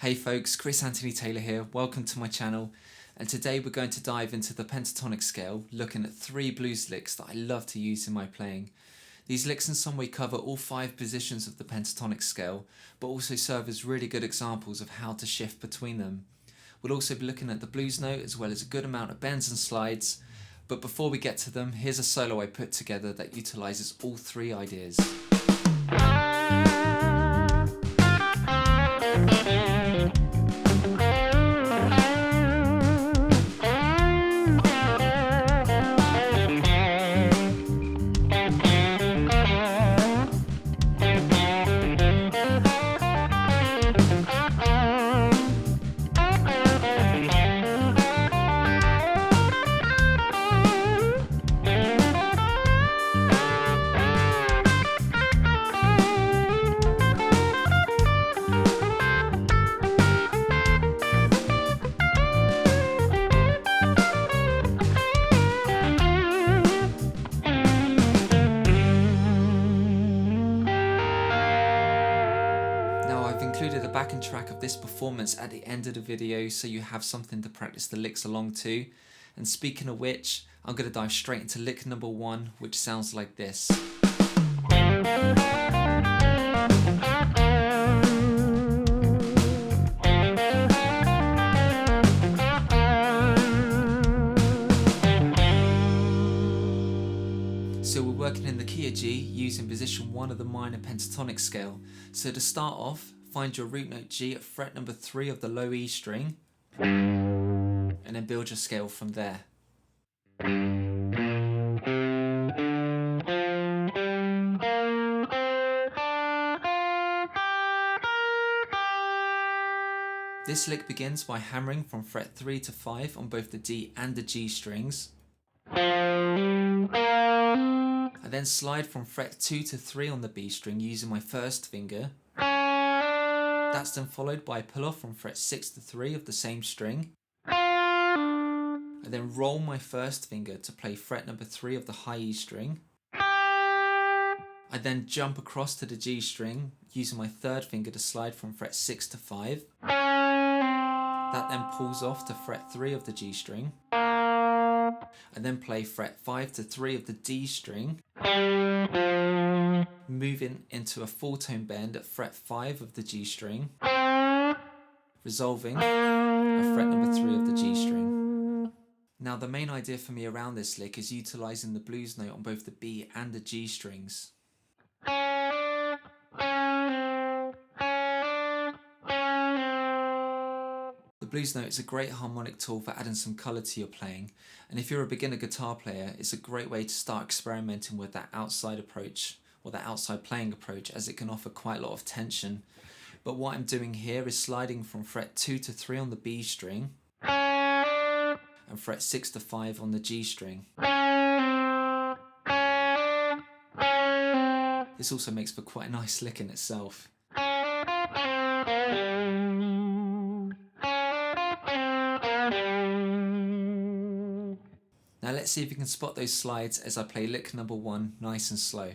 Hey folks, Chris Anthony Taylor here, welcome to my channel, and today we're going to dive into the pentatonic scale, looking at 3 blues licks that I love to use in my playing. These licks in some way cover all 5 positions of the pentatonic scale, but also serve as really good examples of how to shift between them. We'll also be looking at the blues note as well as a good amount of bends and slides, but before we get to them, here's a solo I put together that utilises all 3 ideas. Included a backing track of this performance at the end of the video so you have something to practice the licks along to. And speaking of which, I'm going to dive straight into lick number 1, which sounds like this. So we're working in the key of G using position 1 of the minor pentatonic scale. So to start off, find your root note G at fret number 3 of the low E string, and then build your scale from there. This lick begins by hammering from fret 3 to 5 on both the D and the G strings. I then slide from fret 2 to 3 on the B string using my first finger. That's then followed by a pull off from fret 6 to 3 of the same string. I then roll my first finger to play fret number 3 of the high E string. I then jump across to the G string using my third finger to slide from fret 6 to 5. That then pulls off to fret 3 of the G string. I then play fret 5 to 3 of the D string, moving into a full tone bend at fret 5 of the G string, resolving at fret number 3 of the G string. Now the main idea for me around this lick is utilising the blues note on both the B and the G strings. The blues note is a great harmonic tool for adding some colour to your playing, and if you're a beginner guitar player, it's a great way to start experimenting with that outside approach, or that outside playing approach, as it can offer quite a lot of tension. But what I'm doing here is sliding from fret 2 to 3 on the B string, and fret 6 to 5 on the G string. This also makes for quite a nice lick in itself. Now let's see if you can spot those slides as I play lick number 1 nice and slow.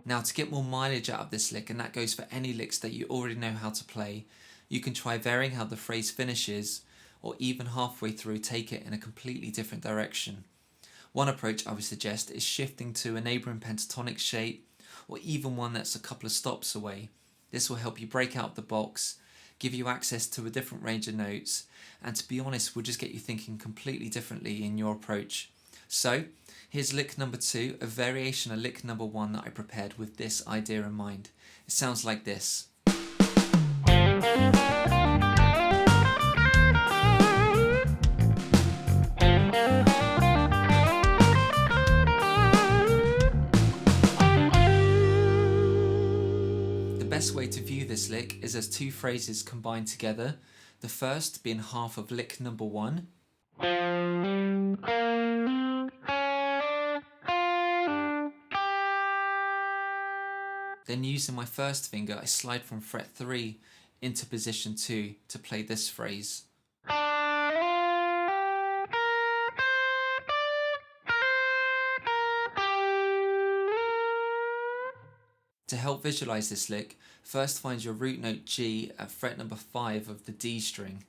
Now to get more mileage out of this lick, and that goes for any licks that you already know how to play, you can try varying how the phrase finishes, or even halfway through take it in a completely different direction. One approach I would suggest is shifting to a neighbouring pentatonic shape, or even one that's a couple of stops away. This will help you break out the box, give you access to a different range of notes, and to be honest will just get you thinking completely differently in your approach. So here's lick number 2, a variation of lick number 1 that I prepared with this idea in mind. It sounds like this. The best way to view this lick is as 2 phrases combined together, the first being half of lick number 1, Then using my first finger, I slide from fret 3 into position 2 to play this phrase. To help visualize this lick, first find your root note G at fret number 5 of the D string,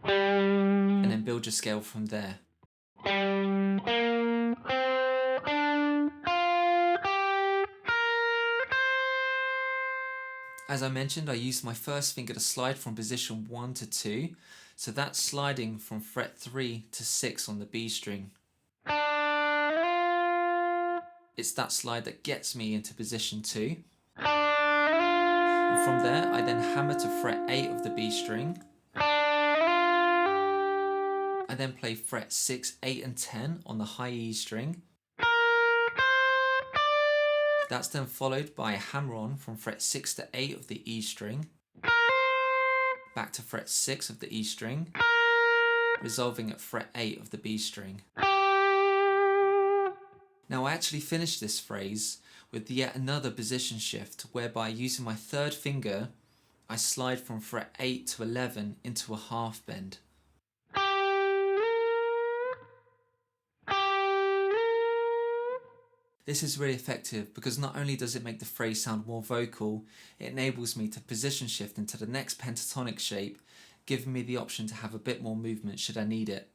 and then build your scale from there. As I mentioned, I used my first finger to slide from position 1 to 2, so that's sliding from fret 3 to 6 on the B string. It's that slide that gets me into position 2. And from there, I then hammer to fret 8 of the B string. I then play fret 6, 8 and 10 on the high E string. That's then followed by a hammer on from fret 6 to 8 of the E string, back to fret 6 of the E string, resolving at fret 8 of the B string. Now I actually finished this phrase with yet another position shift, whereby using my third finger, I slide from fret 8 to 11 into a half bend. This is really effective because not only does it make the phrase sound more vocal, it enables me to position shift into the next pentatonic shape, giving me the option to have a bit more movement should I need it.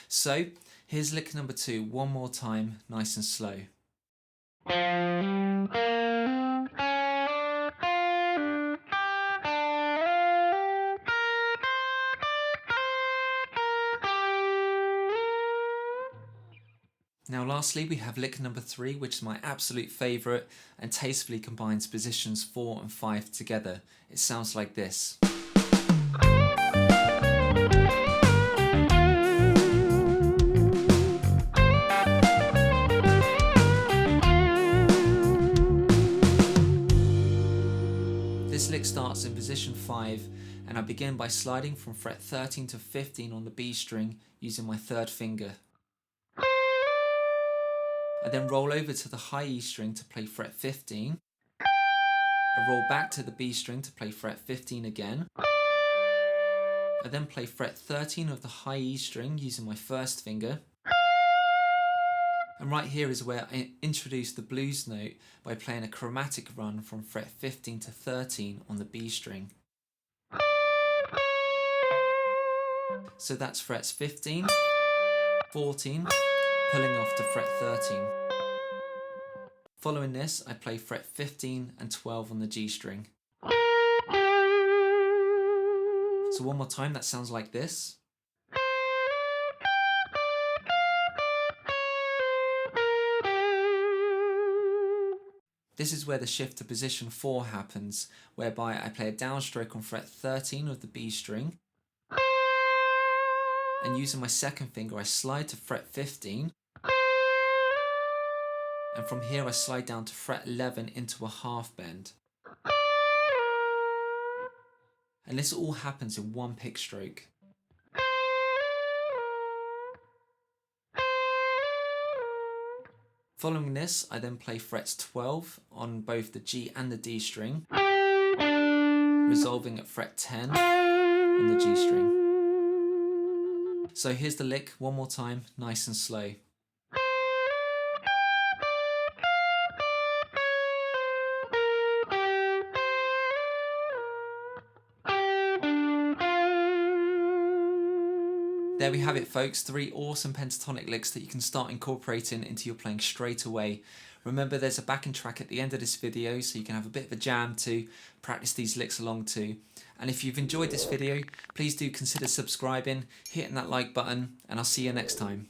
So here's lick number 2 one more time, nice and slow. Now lastly we have lick number 3, which is my absolute favourite and tastefully combines positions 4 and 5 together. It sounds like this. This lick starts in position 5 and I begin by sliding from fret 13 to 15 on the B string using my third finger. I then roll over to the high E string to play fret 15. I roll back to the B string to play fret 15 again. I then play fret 13 of the high E string using my first finger. And right here is where I introduce the blues note by playing a chromatic run from fret 15 to 13 on the B string. So that's frets 15, 14, pulling off to fret 13. Following this, I play fret 15 and 12 on the G string. So one more time, that sounds like this. This is where the shift to position 4 happens, whereby I play a downstroke on fret 13 of the B string, and using my second finger I slide to fret 15, and from here I slide down to fret 11 into a half bend. And this all happens in one pick stroke. Following this, I then play frets 12 on both the G and the D string, resolving at fret 10 on the G string. So here's the lick one more time, nice and slow. There we have it folks, 3 awesome pentatonic licks that you can start incorporating into your playing straight away. Remember there's a backing track at the end of this video so you can have a bit of a jam to practice these licks along to. And if you've enjoyed this video, please do consider subscribing, hitting that like button, and I'll see you next time.